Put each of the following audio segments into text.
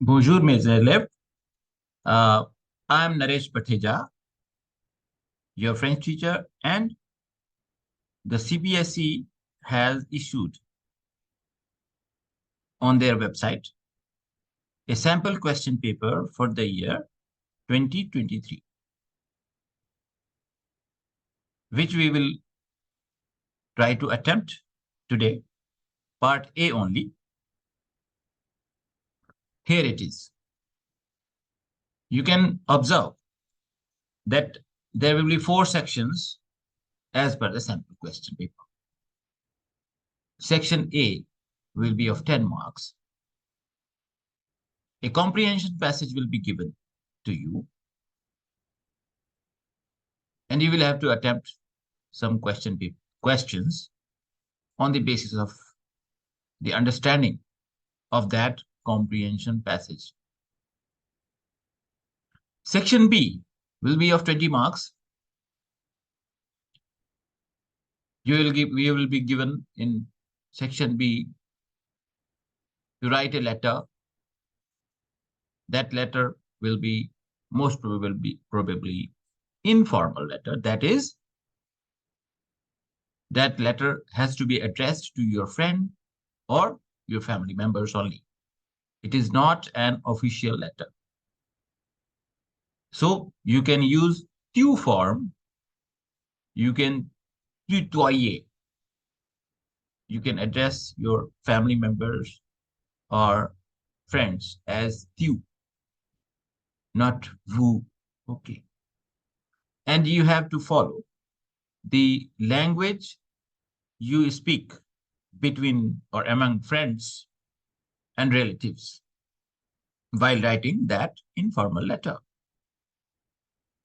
Bonjour, mes élèves. Uh, I'm Naresh Patheja, your French teacher, and the CBSE has issued on their website a sample question paper for the year 2023, which we will try to attempt today, part A only. Here it is. You can observe that there will be 4 sections as per the sample question paper. Section A will be of 10 marks. A comprehension passage will be given to you, and you will have to attempt some questions on the basis of the understanding of that comprehension passage. Section B will be of 20 marks. We will be given in section B to write a letter. That letter will be most probably informal letter. That is, that letter has to be addressed to your friend or your family members only. It is not an official letter. So you can use tu form. You can tutoyer. You can address your family members or friends as tu, not vous. Okay. And you have to follow the language you speak between or among friends and relatives while writing that informal letter.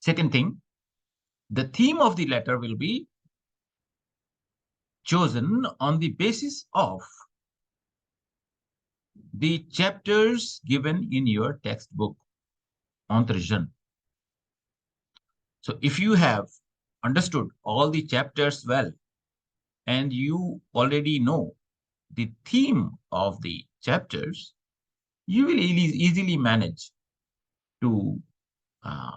Second thing, the theme of the letter will be chosen on the basis of the chapters given in your textbook, Entre Jeunes. So if you have understood all the chapters well, and you already know the theme of the chapters, you will easily manage to uh,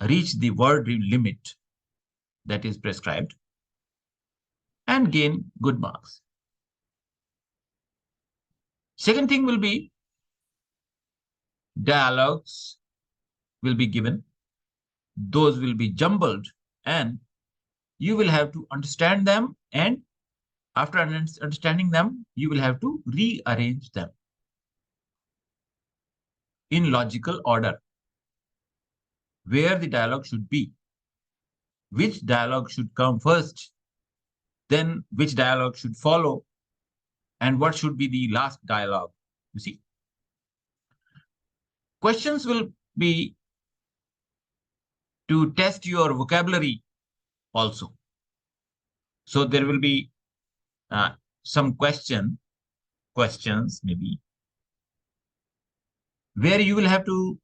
reach the word limit that is prescribed and gain good marks. Second thing will be dialogues will be given. Those will be jumbled and you will have to understand them, and after understanding them, you will have to rearrange them in logical order, where the dialogue should be, which dialogue should come first, then which dialogue should follow, and what should be the last dialogue. You see, questions will be to test your vocabulary also. So there will be some questions maybe where you will have to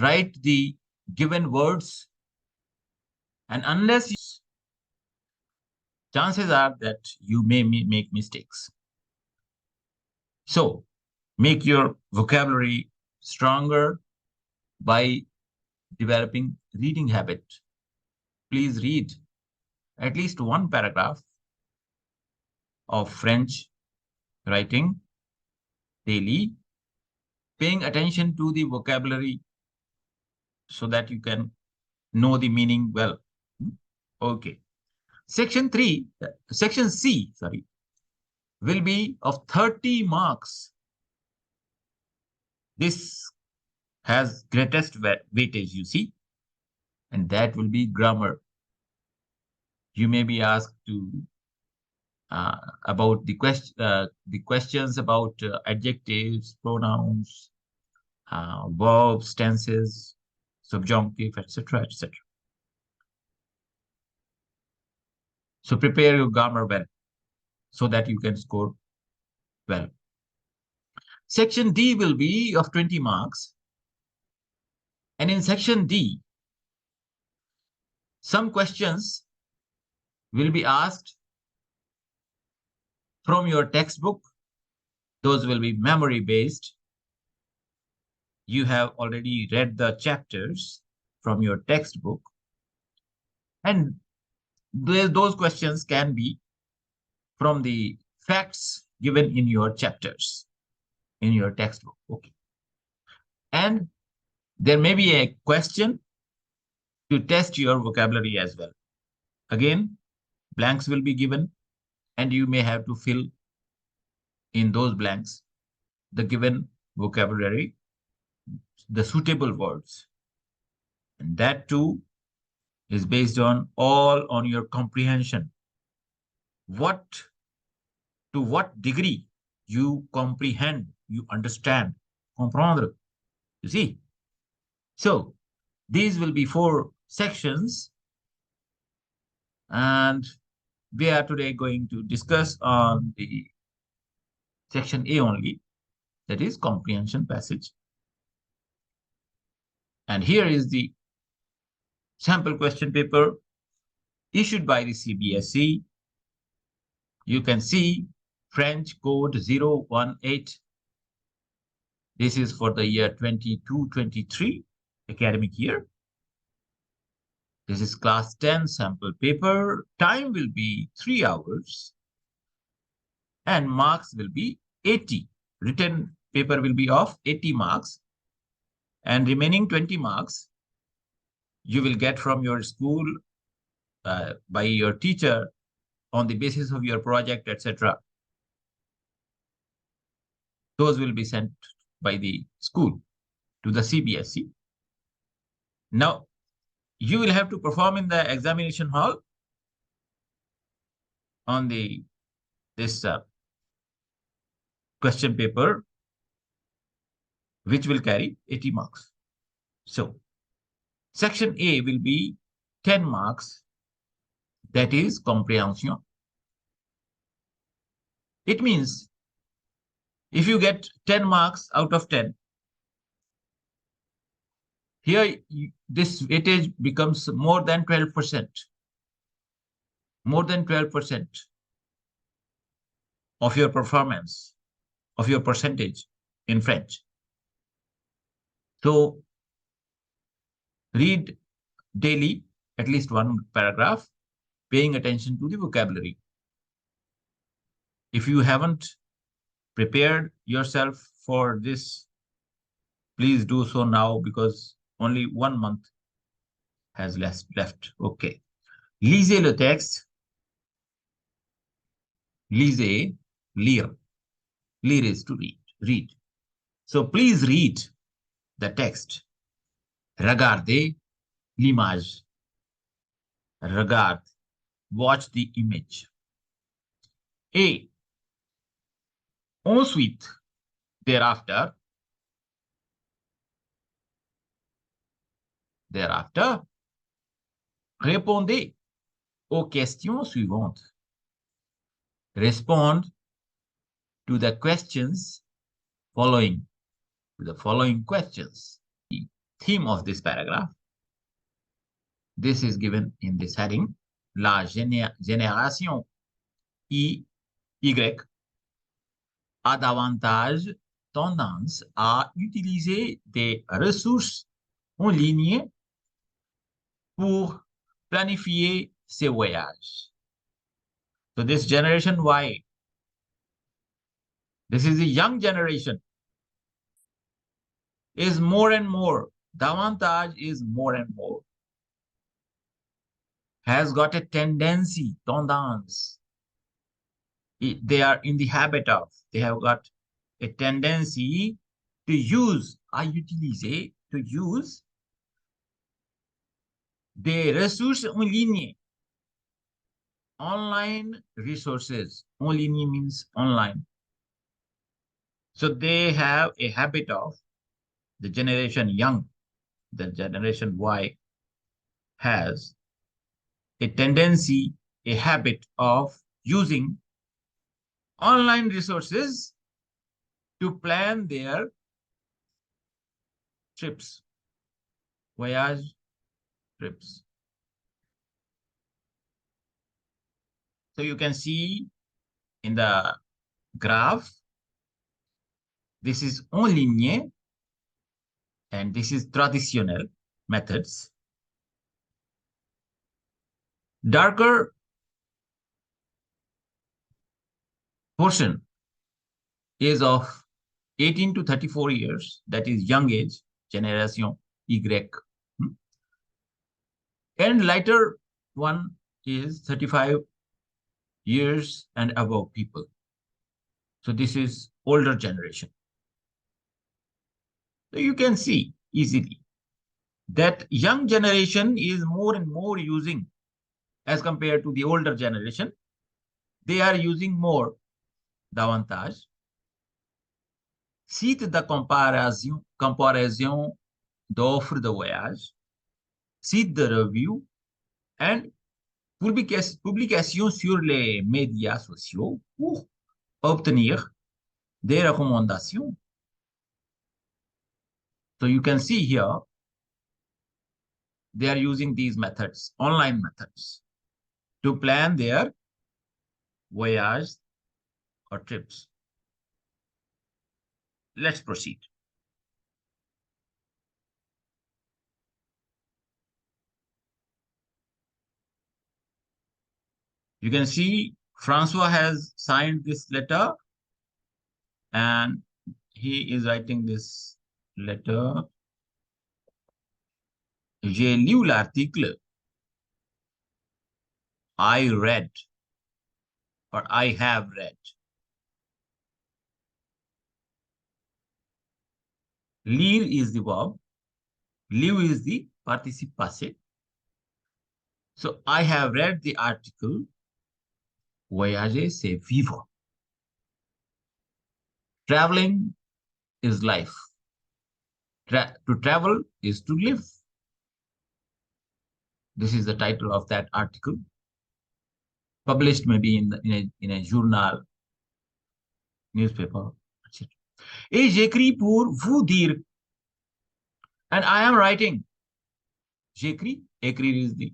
write the given words, and unless you, chances are that you may make mistakes. So make your vocabulary stronger by developing reading habit. Please read at least one paragraph of French writing daily, paying attention to the vocabulary so that you can know the meaning well. Okay. Section C, will be of 30 marks. This has greatest weightage, you see, and that will be grammar. You may be asked to about the questions about adjectives, pronouns, verbs, tenses, subjunctive, etc., etc. So prepare your grammar well so that you can score well. Section D will be of 20 marks. And in section D, some questions will be asked from your textbook. Those will be memory based. you have already read the chapters from your textbook, and those questions can be from the facts given in your chapters in your textbook. Okay. And there may be a question to test your vocabulary as well. Again, blanks will be given, and you may have to fill in those blanks the given vocabulary, the suitable words. And that too is based on all on your comprehension. What to what degree you comprehend, you understand, comprendre. You see? So these will be 4 sections, and we are today going to discuss on the section A only, that is comprehension passage. And here is the sample question paper issued by the CBSE. You can see French code 018. This is for the year 22-23 academic year. This is class 10 sample paper. Time will be 3 hours and marks will be 80. Written paper will be of 80 marks, and remaining 20 marks you will get from your school by your teacher on the basis of your project, etc. Those will be sent by the school to the CBSE. Now, you will have to perform in the examination hall on this question paper, which will carry 80 marks. So, section A will be 10 marks, that is comprehension. It means if you get 10 marks out of 10, here this weightage becomes more than 12%. More than 12% of your performance, of your percentage in French. So read daily at least 1 paragraph, paying attention to the vocabulary. If you haven't prepared yourself for this, please do so now, because only 1 month has left. Okay. Lisez le texte. Lisez, lire. Lire is to read. Read. So please read the text. Regardez l'image. Regarde. Watch the image. A. Ensuite, thereafter, répondez aux questions suivantes. Respond to the questions following, to the following questions. The theme of this paragraph, this is given in this heading. La génération Y a davantage tendance à utiliser des ressources en ligne pour planifier ses voyages. So this generation Y, this is a young generation, is more and more, davantage is more and more, has got a tendency, tendance. They are in the habit of, they have got a tendency to use, à utiliser, to use des ressources en ligne. Online resources. En ligne means online. So they have a habit of, the generation young, the generation Y, has a tendency, a habit of using online resources to plan their trips, voyage trips. So you can see in the graph, this is en ligne, and this is traditional methods. Darker portion is of 18 to 34 years, that is young age, generation Y. Hmm? And lighter one is 35 years and above people. So this is older generation. So you can see easily that young generation is more and more using as compared to the older generation. They are using more davantage. Cite da comparaison d'offres de voyage, site de review and publication sur les médias sociaux pour obtenir des recommandations. So you can see here, they are using these methods, online methods, to plan their voyage or trips. Let's proceed. You can see Francois has signed this letter and he is writing this letter. J'ai lu l'article. I read or I have read. Lire is the verb. Live is the participe passé. So I have read the article. Voyager, c'est vivre. Traveling is life. To travel is to live. This is the title of that article, published maybe in a journal, newspaper, etc. Et j'écris pour vous dire, and I am writing. J'écris, écrire is the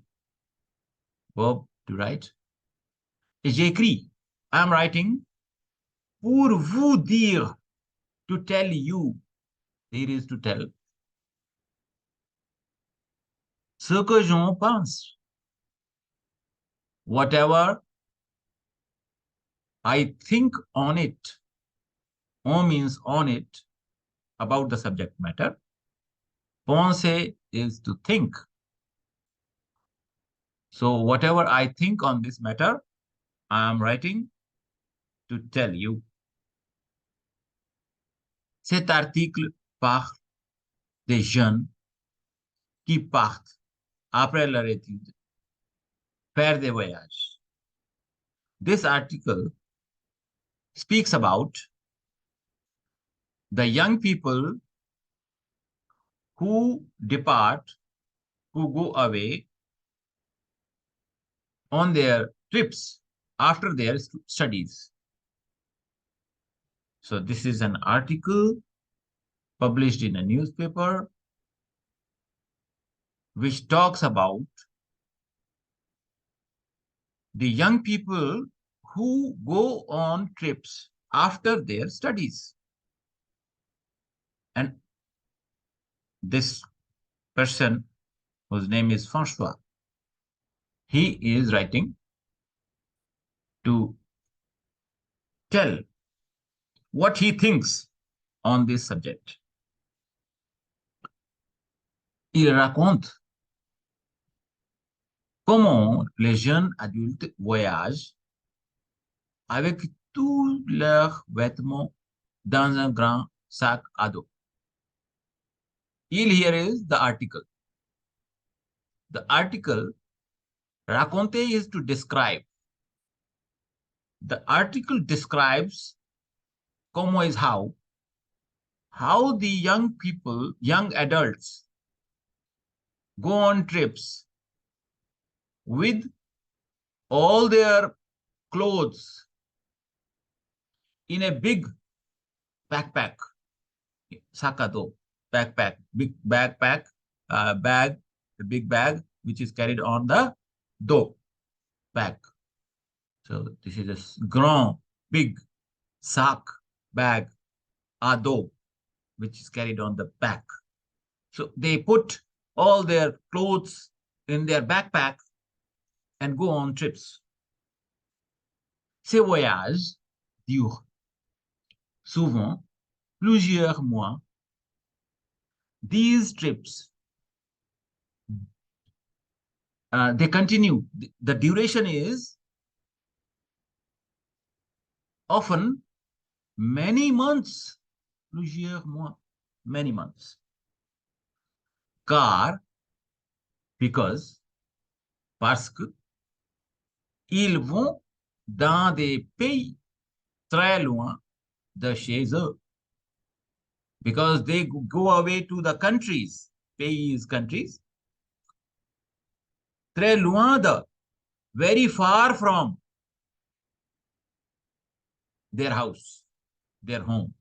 verb to write. Et j'écris, I am writing pour vous dire, to tell you. Here is to tell. Ce que j'en pense. Whatever I think on it. On means on it, about the subject matter. Penser is to think. So whatever I think on this matter, I am writing to tell you. Cet article parle des jeunes qui partent après leur étude faire des voyages. This article speaks about the young people who depart, who go away on their trips after their studies. So this is an article published in a newspaper which talks about the young people who go on trips after their studies. And this person, whose name is Francois, he is writing to tell what he thinks on this subject. Il raconte comment les jeunes adultes voyagent avec tous leurs vêtements dans un grand sac à dos. Here is the article. The article, raconter is to describe. The article describes comment is how the young people, young adults, go on trips with all their clothes in a big backpack, sakado, backpack, big backpack, bag, the big bag, which is carried on the do, back. So this is a grand, big sack, bag, ado, which is carried on the back. So they put all their clothes in their backpack and go on trips. Ces voyages durent souvent plusieurs mois. These trips, they continue. The duration is often many months. Plusieurs mois, many months. Car, because, parce que, ils vont dans des pays très loin de chez eux. Because they go away to the countries, pays countries, très loin de, very far from their house, their home.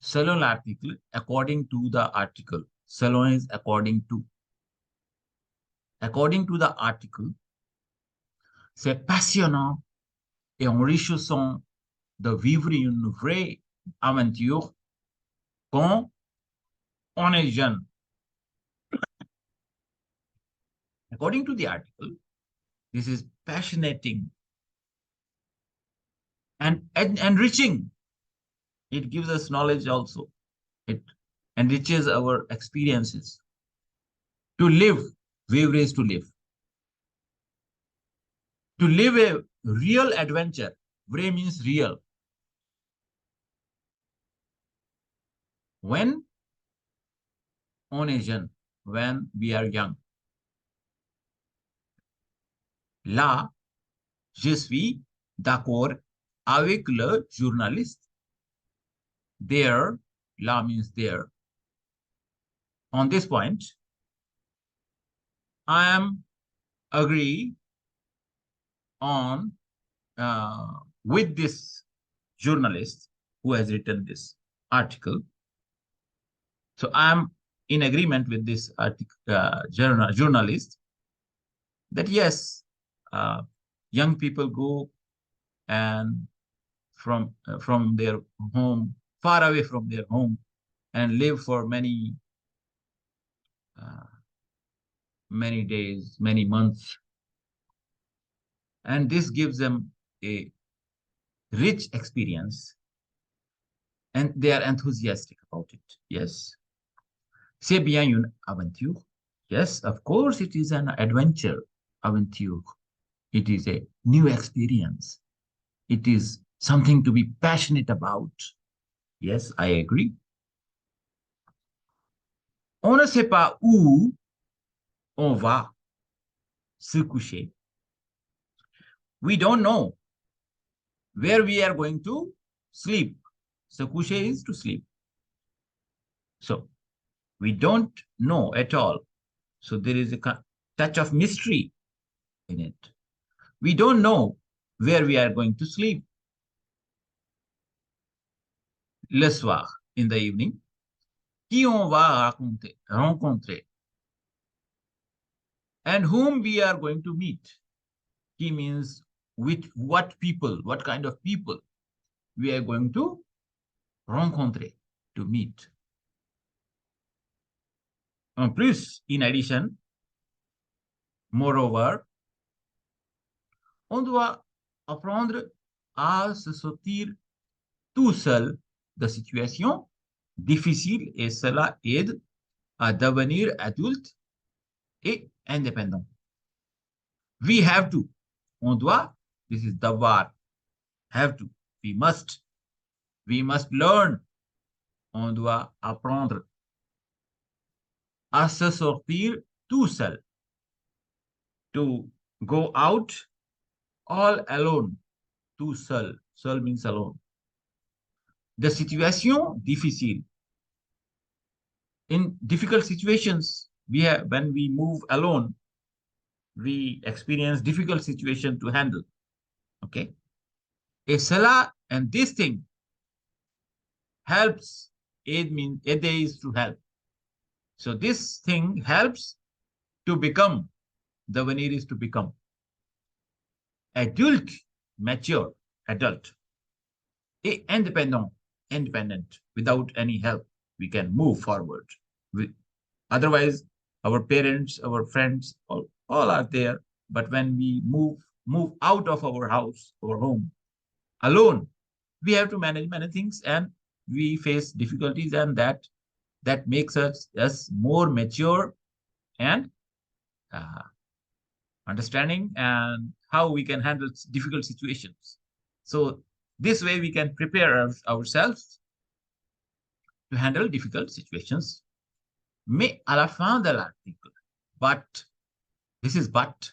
Selon l'article, according to the article. Selon is according to. According to the article, c'est passionnant et enrichissant de vivre une vraie aventure quand on est jeune. According to the article, this is passionating and enriching. It gives us knowledge also. It enriches our experiences. To live, vivre is to live. To live a real adventure, vrai means real. When on est jeune, when we are young. Là, je suis d'accord avec le journaliste. There, là means there. On this point, I am agree on with this journalist who has written this article. So I'm in agreement with this journalist that yes, young people go and from their home, far away from their home, and live for many days, many months, and this gives them a rich experience, and they are enthusiastic about it. Yes, c'est bien une aventure. Yes, of course, it is an adventure, aventure. It is a new experience. It is something to be passionate about. Yes, I agree. On ne sait pas où on va se coucher. We don't know where we are going to sleep. Se coucher is to sleep. So we don't know at all. So there is a touch of mystery in it. We don't know where we are going to sleep. Le soir, in the evening, qui on va rencontrer, and whom we are going to meet. Qui means with what people, what kind of people we are going to rencontrer, to meet. En plus, in addition, moreover, on doit apprendre à se sortir tout seul de situations difficiles et cela aide à devenir adulte et indépendant. We have to. On doit. This is devoir. Have to. We must. We must learn. On doit apprendre à se sortir tout seul. To go out all alone. Tout seul. Seul means alone. The situation difficile. In difficult situations, when we move alone, we experience difficult situation to handle. Okay. A cela and this thing helps. Aid means aid is to help. So this thing helps to become. The veneer is to become adult, mature, adult, independent, without any help, we can move forward. Otherwise, our parents, our friends, all are there. But when we move out of our house, our home, alone, we have to manage many things, and we face difficulties, and that makes us more mature and uh, understanding and how we can handle difficult situations. So this way we can prepare ourselves to handle difficult situations. Mais à la fin de l'article, but, this is but,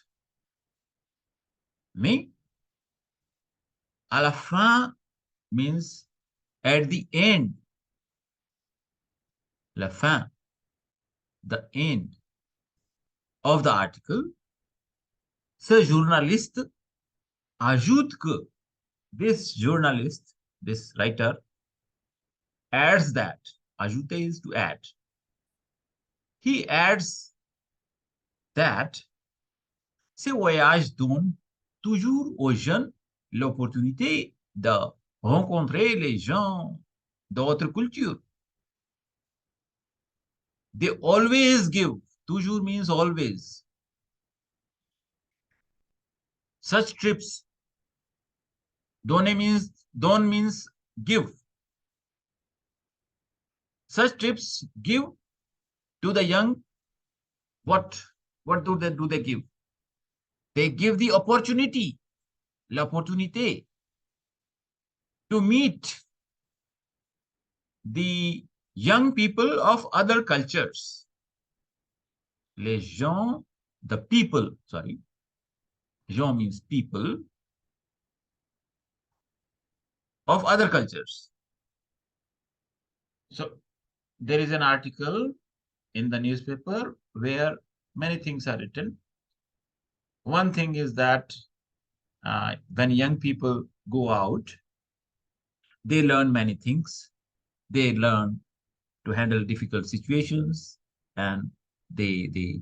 mais à la fin means at the end, la fin, the end of the article, ce journaliste ajoute que, this journalist, this writer, adds that, ajouter is to add. He adds that ces voyages donnent toujours aux jeunes l'opportunité de rencontrer les gens d'autres cultures. They always give, toujours means always. Such trips, don means give. Such trips give to the young, what do they give? They give the opportunity, l'opportunité, to meet the young people of other cultures. Les gens, the people, sorry, gens means people of other cultures. So there is an article in the newspaper where many things are written. One thing is that when young people go out, they learn many things. They learn to handle difficult situations, and they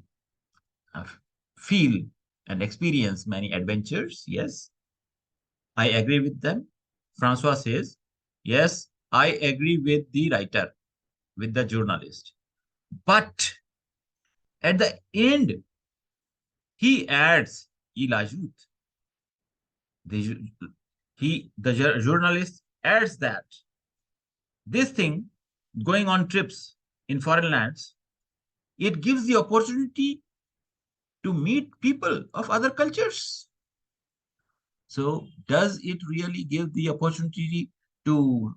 feel and experience many adventures. Yes, I agree with them. Francois says, yes, I agree with the writer, with the journalist. But at the end, he adds, il ajoute. The journalist adds that this thing, going on trips in foreign lands, it gives the opportunity to meet people of other cultures. So does it really give the opportunity to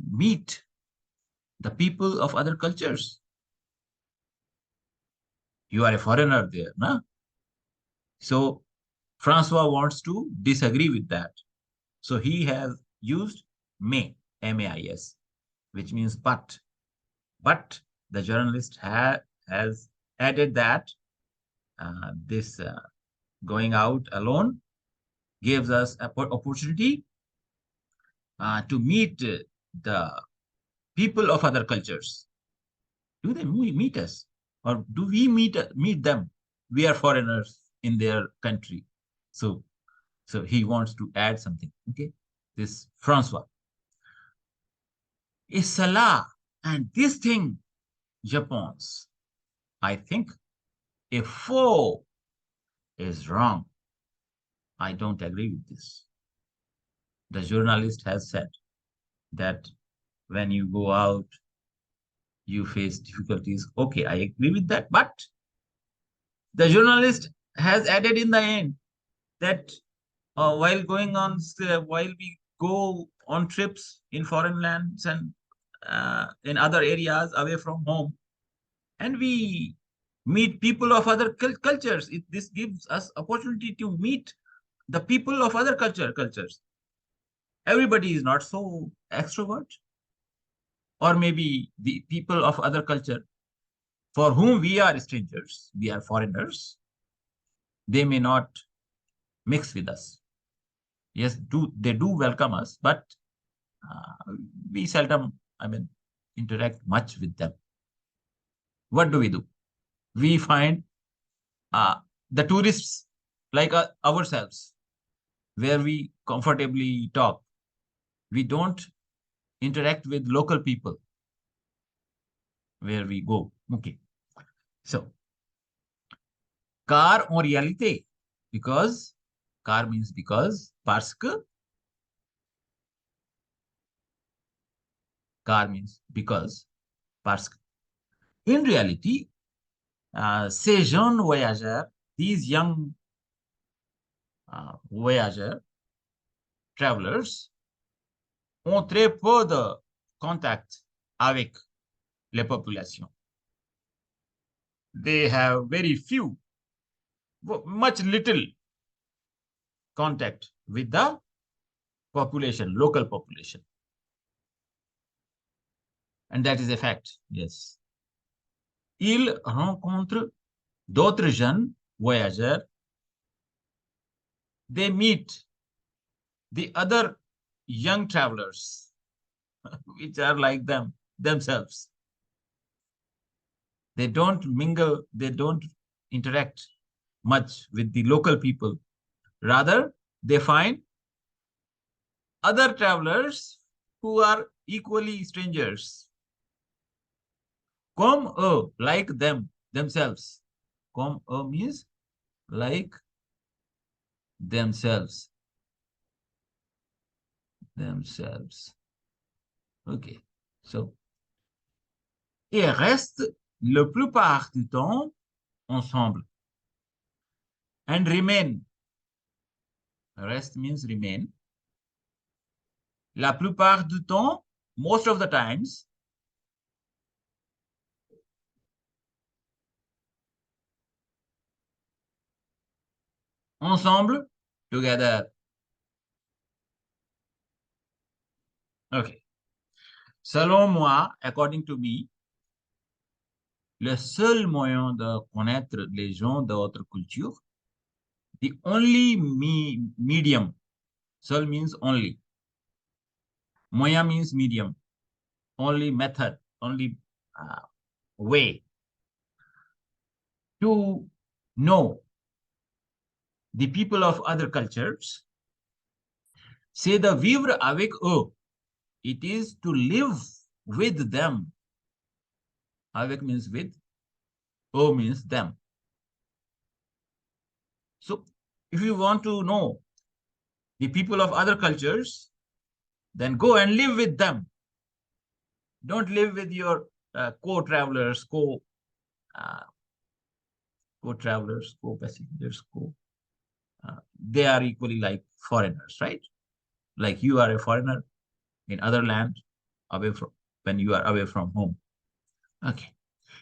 meet the people of other cultures? You are a foreigner there, no? So Francois wants to disagree with that. So he has used may, M-A-I-S, which means but. But the journalist has added that this going out alone gives us an opportunity to meet the people of other cultures. Do they meet us, or do we meet them? We are foreigners in their country. So he wants to add something. Okay, this Francois. Et cela, and this thing, je pense, I think, if faux is wrong. I don't agree with this. The journalist has said that when you go out, you face difficulties. Okay, I agree with that. But the journalist has added in the end that while we go on trips in foreign lands and in other areas away from home, and we meet people of other cultures, this gives us opportunity to meet the people of other cultures. Everybody is not so extrovert, or maybe the people of other culture for whom we are strangers, we are foreigners, they may not mix with us. Yes, they do welcome us, but we seldom, interact much with them. What do? We find the tourists like ourselves, where we comfortably talk. We don't interact with local people. where we go. Okay. So, car en réalité, because car means because, parce que car means because, parce que. In reality, ces jeunes voyageurs, these young voyageurs, travelers, ont très peu de contact avec les populations. They have very few, much little contact with the population, local population. And that is a fact, yes. Ils rencontrent d'autres jeunes voyageurs. They meet the other young travelers, which are like them themselves. They don't mingle, they don't interact much with the local people. Rather, they find other travelers who are equally strangers. Comme eux, like them, themselves. Comme eux means like themselves. Themselves. Okay. So, et restent la plupart du temps ensemble. And remain. Rest means remain. La plupart du temps, most of the times, ensemble, together. Okay. Selon moi, according to me, le seul moyen de connaître les gens d'autres cultures, the only medium, seul means only, moyen means medium, only method, only way to know the people of other cultures, c'est de vivre avec eux. It is to live with them. Avec means with, eux means them. So if you want to know the people of other cultures, then go and live with them. Don't live with your co-travelers, uh, co-travelers, co-passengers, they are equally like foreigners, right? Like you are a foreigner in other land, away from when you are away from home. Okay.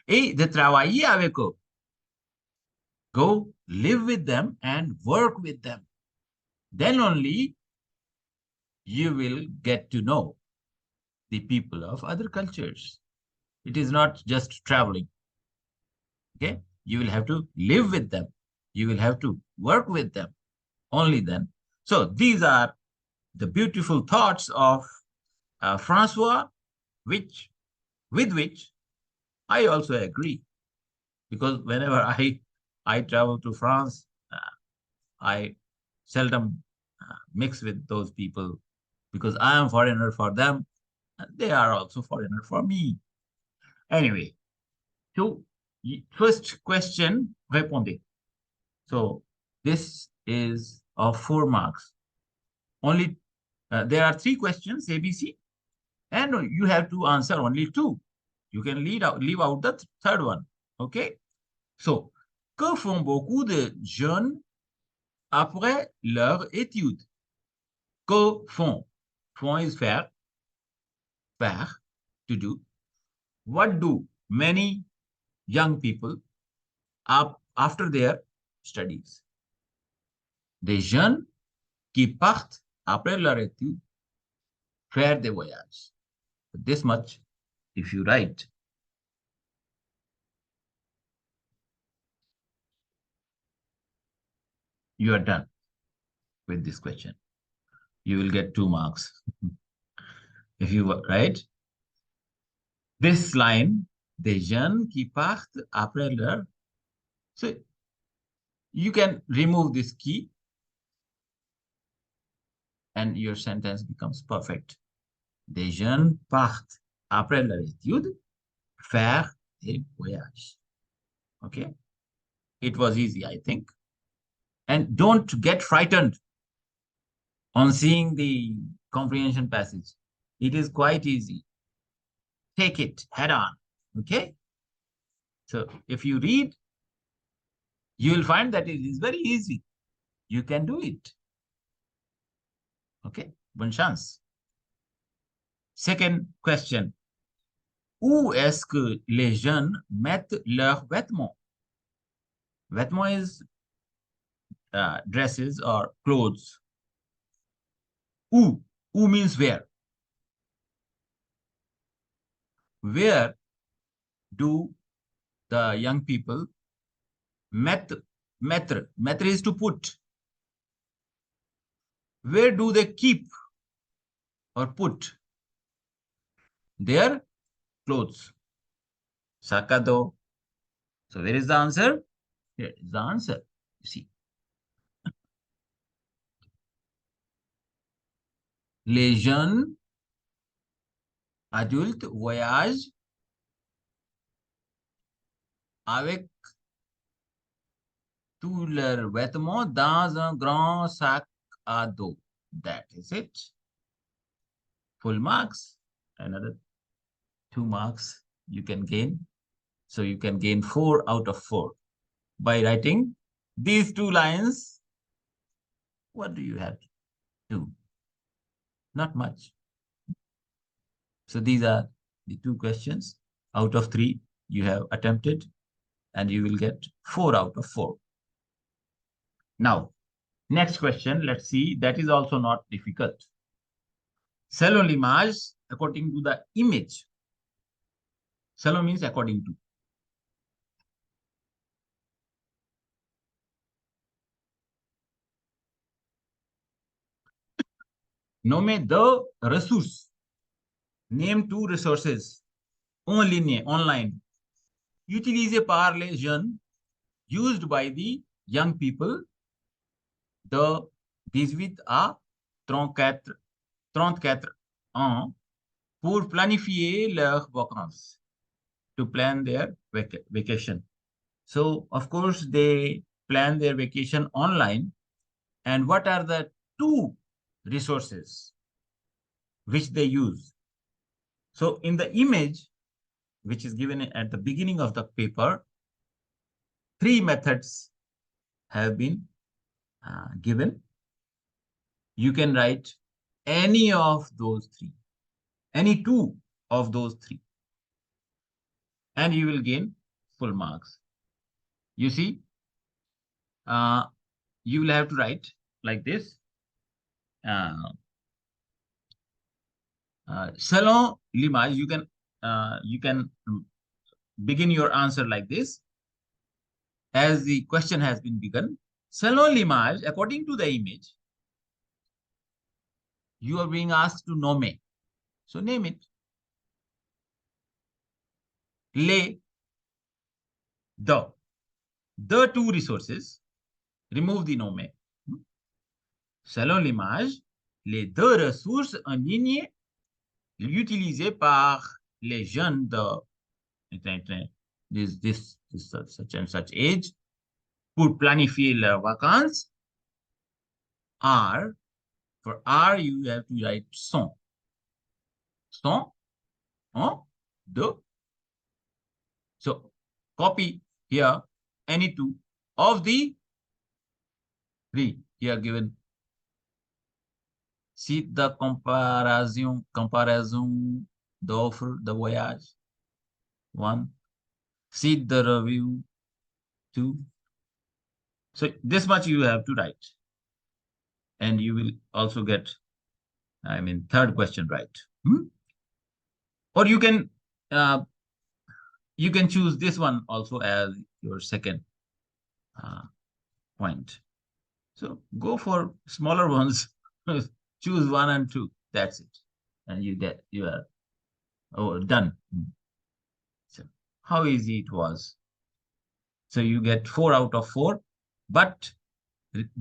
Et de travailler avec eux. Go live with them and work with them. Then only you will get to know the people of other cultures. It is not just traveling. Okay. You will have to live with them. You will have to work with them. Only then. So these are the beautiful thoughts of Francois, with which I also agree, because whenever I travel to France, I seldom mix with those people because I am foreigner for them, and they are also foreigner for me. Anyway, so first question, répondez. So this is of 4 marks. Only there are 3 questions, ABC, and you have to answer only 2. You can leave out the third one. Okay? So, que font beaucoup de jeunes après leur étude? Que font? Font is faire, to do. What do many young people after their studies? Des jeunes qui partent après leur étude faire des voyages. This much, if you write, you are done with this question. You will get 2 marks. If you write this line, des jeunes qui partent après leur. So you can remove this key and your sentence becomes perfect. Des jeunes partent après leur étude faire des voyages. Okay. It was easy, I think. And don't get frightened on seeing the comprehension passage. It is quite easy. Take it head on. Okay. So if you read, you will find that it is very easy. You can do it. Okay. Bonne chance. Second question. Où est-ce que les jeunes mettent leurs vêtements? Vêtements is dresses or clothes. Où? Où means where. Where do the young people mettre? Mettre is to put. Where do they keep or put their clothes? Sac à dos. So where is the answer? Here is the answer. You see. Les jeunes adultes voyagent avec tous leurs vêtements dans un grand sac à dos. That is it. Full marks. Another 2 marks you can gain. So you can gain 4 out of 4 by writing these 2 lines. What do you have to do? Not much. So these are the 2 questions out of 3 you have attempted, and you will get 4 out of 4. Now, next question, let's see. That is also not difficult. Selon l'image, according to the image. Selon means according to. Nommez 2 ressources. Name 2 resources en ligne, online, utilisés par les jeunes, used by the young people de 18 à 34 ans pour planifier leurs vacances, to plan their vacation. So, of course, they plan their vacation online. And what are the 2 resources which they use? So, in the image, which is given at the beginning of the paper, 3 methods have been given. You can write any of those 3, any 2 of those 3, and you will gain full marks. You see, you will have to write like this. Selon l'image, you can begin your answer like this, as the question has been begun. Selon l'image, according to the image, you are being asked to name. So name it. Les, the 2 resources. Remove the nome. Selon l'image, les 2 ressources en ligne utilisées par les jeunes de this such and such age pour planifier leurs vacances are, for R you have to write sont. Sont, en, de. So copy here any 2 of the 3 here given. Cite the comparaison d'offre de voyage. 1. Cite the review. 2. So this much you have to write. And you will also get, 3rd question right. Or you can choose this one also as your second point. So go for smaller ones. Choose 1 and 2. That's it. And you are done. So how easy it was. So you get 4 out of 4, but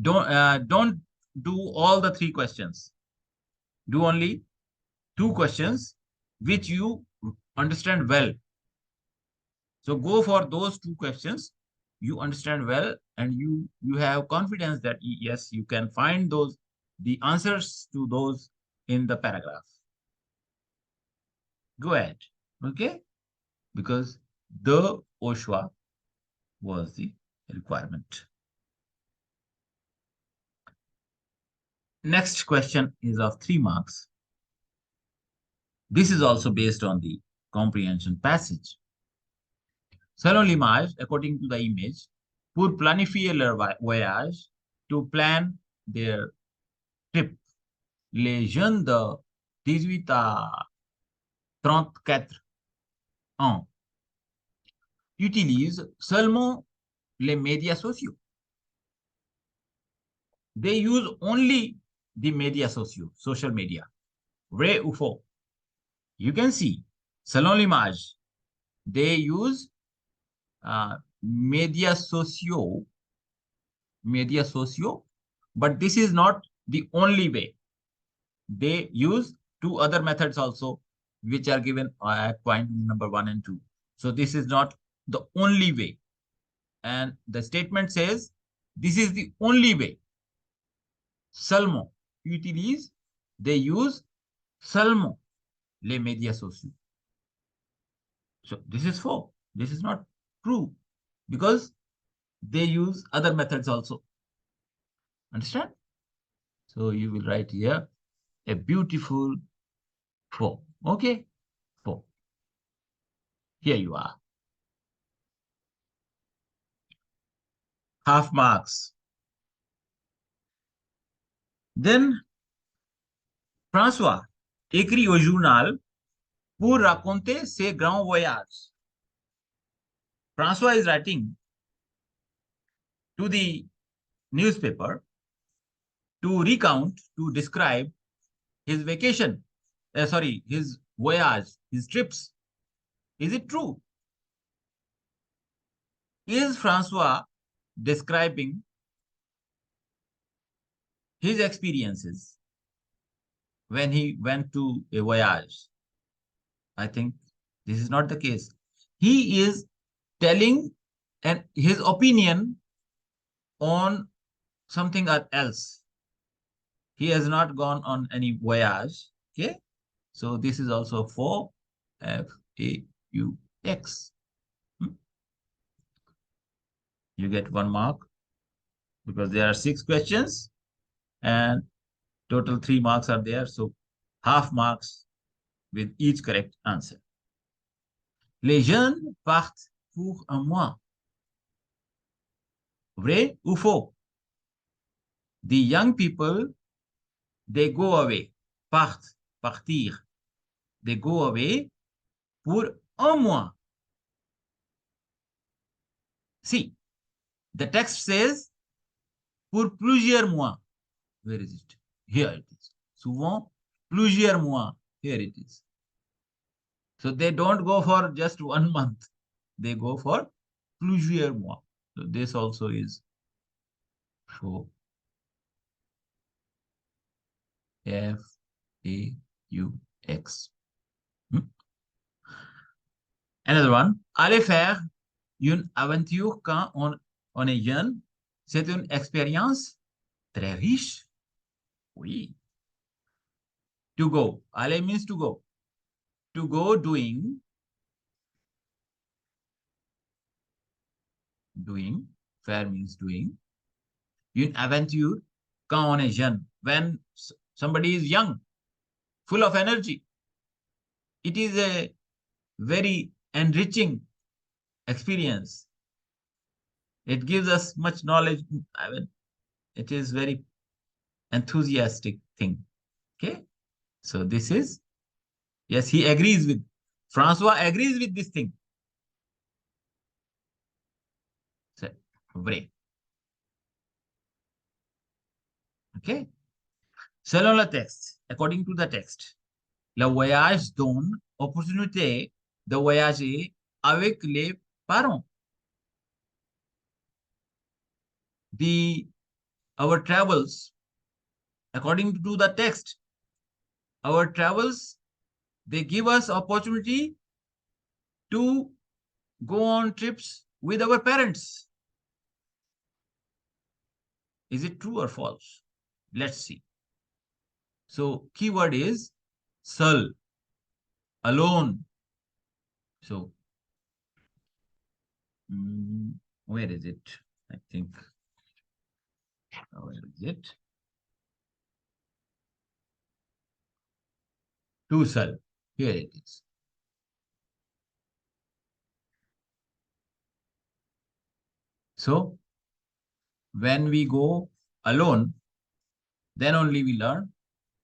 don't do all the 3 questions. Do only 2 questions which you understand well. So go for those two questions. You understand well, and you have confidence that yes, you can find those the answers to those in the paragraph. Go ahead. Okay? Because the OSHWA was the requirement. Next question is of 3 marks. This is also based on the comprehension passage. Selon l'image, according to the image, pour planifier leur voyage, to plan their trip, les jeunes de 18 à 34 ans utilisent seulement les médias sociaux. They use only the media social media. Vrai ou faux? You can see, selon l'image, they use media sociaux, but this is not the only way. They use 2 other methods also, which are given at point number 1 and 2. So this is not the only way. And the statement says, this is the only way. Seulement, utilise, they use seulement les médias sociaux. So this is faux. This is not true because they use other methods also. Understand? So you will write here a beautiful faux. Okay? Faux. Here you are. Half marks. Then François écrit au journal pour raconter ses grands voyages. François is writing to the newspaper to recount, to describe his vacation, his voyage, his trips. Is it true? Is Francois describing his experiences when he went to a voyage? I think this is not the case. He is telling his opinion on something else. He has not gone on any voyage. Okay. So this is also for FAUX. You get 1 mark because there are 6 questions and total 3 marks are there. So half marks with each correct answer. Les jeunes partent pour un mois. Vrai ou faux? The young people, they go away. Partir. They go away pour un mois. See, the text says pour plusieurs mois. Where is it? Here it is. Souvent, plusieurs mois. Here it is. So they don't go for just 1 month. They go for plusieurs mois. So this also is faux. FAUX. Another one. Aller faire une aventure quand on est jeune, c'est une expérience très riche. Oui. To go. Aller means to go. To go doing. Faire means doing. Une aventure quand on est jeune. When somebody is young, full of energy. It is a very enriching experience. It gives us much knowledge. I mean, it is very enthusiastic thing. Okay. So this is, yes, he agrees with, Francois agrees with this thing. So, vrai. Okay. Selon le texte, according to the text, le voyage donne opportunité de voyager avec les parents. Our travels, according to the text, our travels, they give us opportunity to go on trips with our parents. Is it true or false? Let's see. So keyword is seul, alone. So where is it? I think, where is it? To seul. Here it is. So when we go alone, then only we learn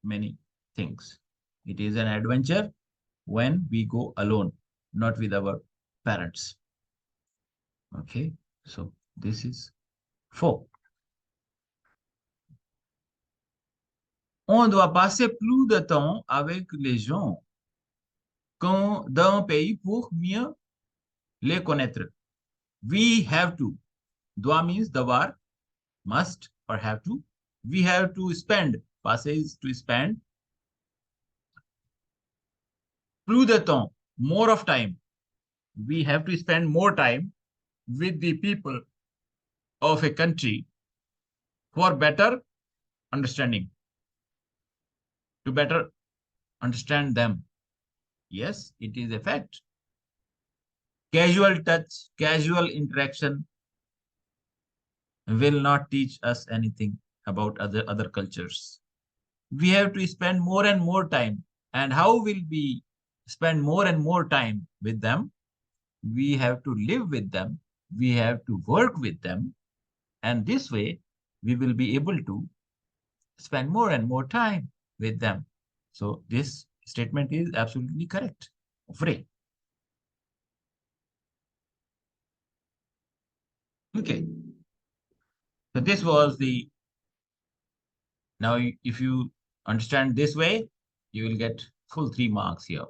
many things. It is an adventure when we go alone, not with our parents. Okay, so this is 4. On doit passer plus de temps avec les gens d'un pays pour mieux les connaître. We have to. Doit means devoir, must or have to. We have to spend. Passer is to spend. Plus de temps, more of time. We have to spend more time with the people of a country for better understanding, to better understand them. Yes, it is a fact. Casual touch, casual interaction will not teach us anything about other cultures. We have to spend more and more time. And how will we spend more and more time with them? We have to live with them. We have to work with them. And this way, we will be able to spend more and more time with them. So this statement is absolutely correct. Free. Okay. So this was the, now if you understand this way, you will get full 3 marks here.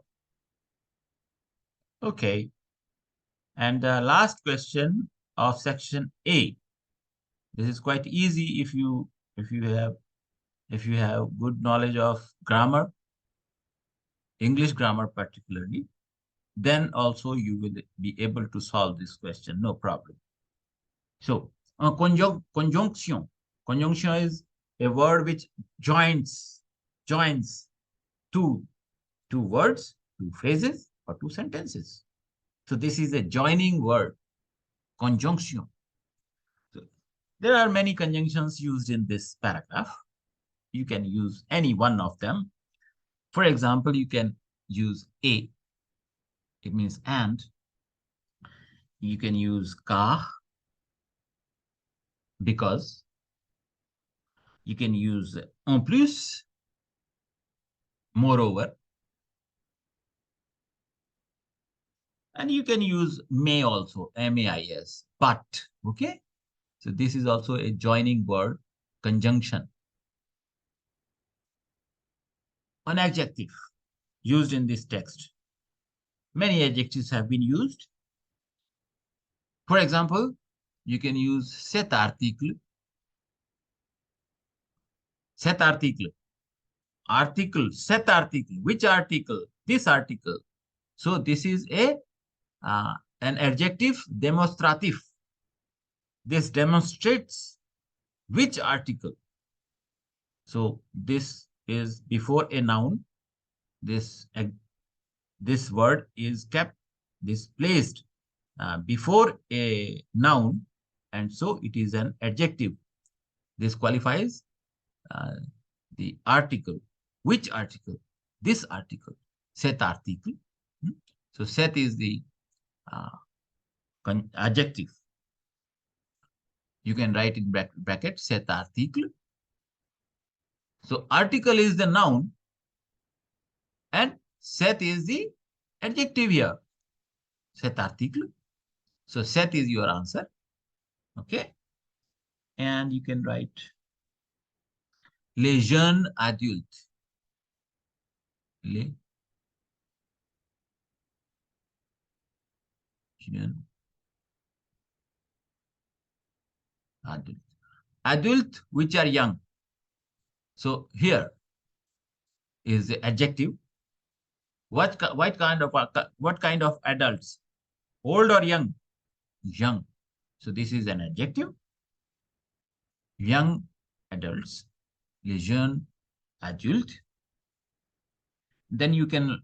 Okay. And the last question of section A. This is quite easy if you have if you have good knowledge of grammar, English grammar particularly, then also you will be able to solve this question, no problem. So, conjunction. Conjunction is a word which joins two words, two phrases, or two sentences. So this is a joining word, conjunction. So there are many conjunctions used in this paragraph. You can use any one of them. For example, you can use a, it means and. You can use car, because. You can use en plus, moreover. And you can use may also, mais, but. Okay. So this is also a joining word, conjunction. An adjective used in this text. Many adjectives have been used. For example, you can use cet article. Cet article. Article, cet article. Which article? This article. So this is a an adjective demonstrative. This demonstrates which article. So this is before a noun. This word is kept, this placed before a noun, and so it is an adjective. This qualifies the article. Which article? This article. Cet article. So cet is the adjective. You can write in bracket cet article. So article is the noun and cet is the adjective here. Cet article. So cet is your answer. Okay. And you can write les jeunes adultes. Les jeunes adultes. Adult, which are young. So here is the adjective. What kind of adults? Old or young? Young. So this is an adjective. Young adults. Les jeunes adultes. Then you can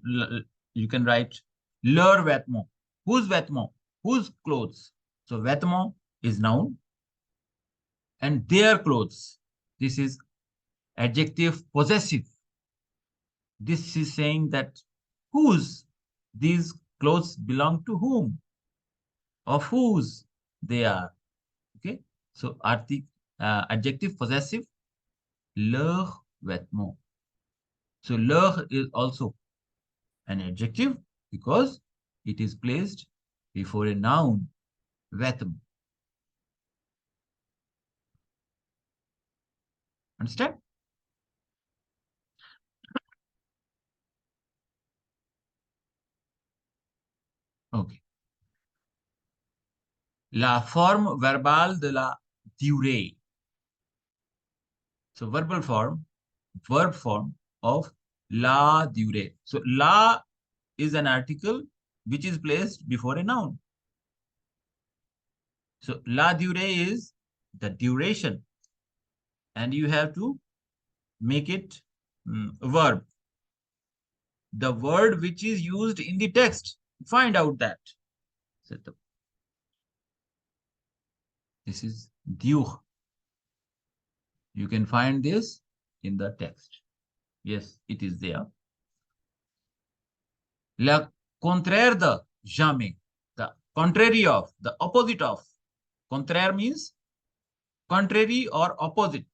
write leur vêtement. Whose vêtement? Whose clothes? So vêtement is noun and their clothes. This is adjective possessive. This is saying that whose these clothes belong to whom, of whose they are. Okay. So adjective possessive, leur vêtement. So leur is also an adjective because it is placed before a noun, vêtement. Understand? Okay. La forme verbale de la durée. So verbal form, verb form of la durée. So la is an article which is placed before a noun. So la durée is the duration, and you have to make it verb. The word which is used in the text. Find out that. So this is dur. You can find this in the text. Yes, it is there. Le contraire de jamais. The contrary of, the opposite of. Contraire means contrary or opposite.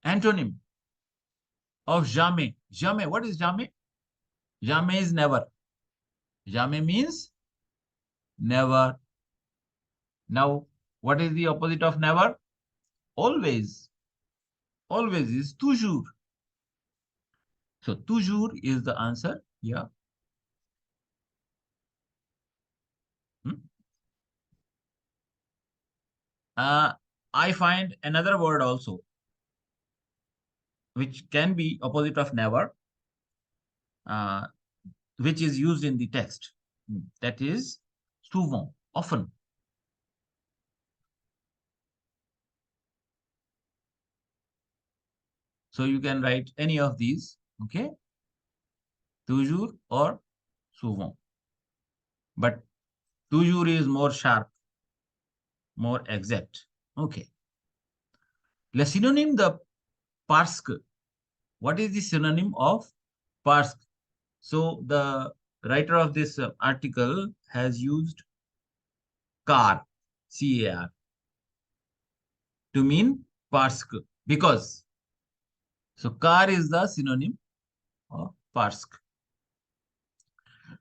Antonym of jamais. Jamais. What is jamais? Jamais is never. Jamais means never. Now, what is the opposite of never? Always. Always is toujours. So toujours is the answer. Yeah. I find another word also, which can be opposite of never, uh, which is used in the text. That is souvent, often. So you can write any of these, okay? Toujours or souvent. But toujours is more sharp, more exact. Okay. Le synonyme de parce que. What is the synonym of parce que? So the writer of this article has used car, C-A-R, to mean parce que, because. So car is the synonym of parce que.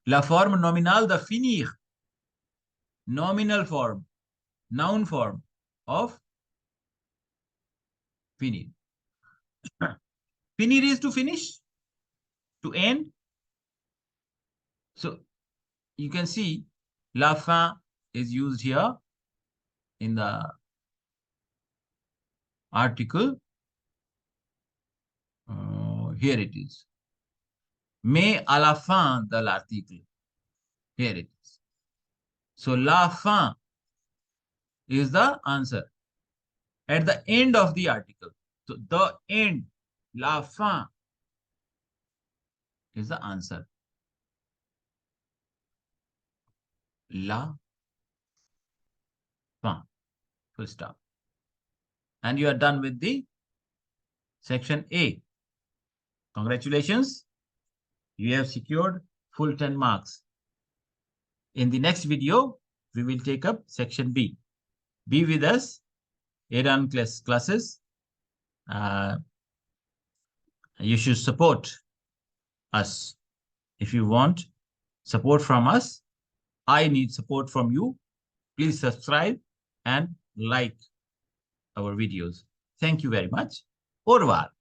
La forme nominale de finir. Nominal form, noun form of finir. Finir is to finish, to end. So you can see la fin is used here in the article. Here it is. Mais à la fin de l'article. Here it is. So la fin is the answer at the end of the article. So the end, la fin, is the answer. La fin. Full stop. And you are done with the section A. Congratulations. You have secured full 10 marks. In the next video, we will take up section B. Be with us, Adan classes. You should support us. If you want support from us, I need support from you. Please subscribe and like our videos. Thank you very much. Au revoir.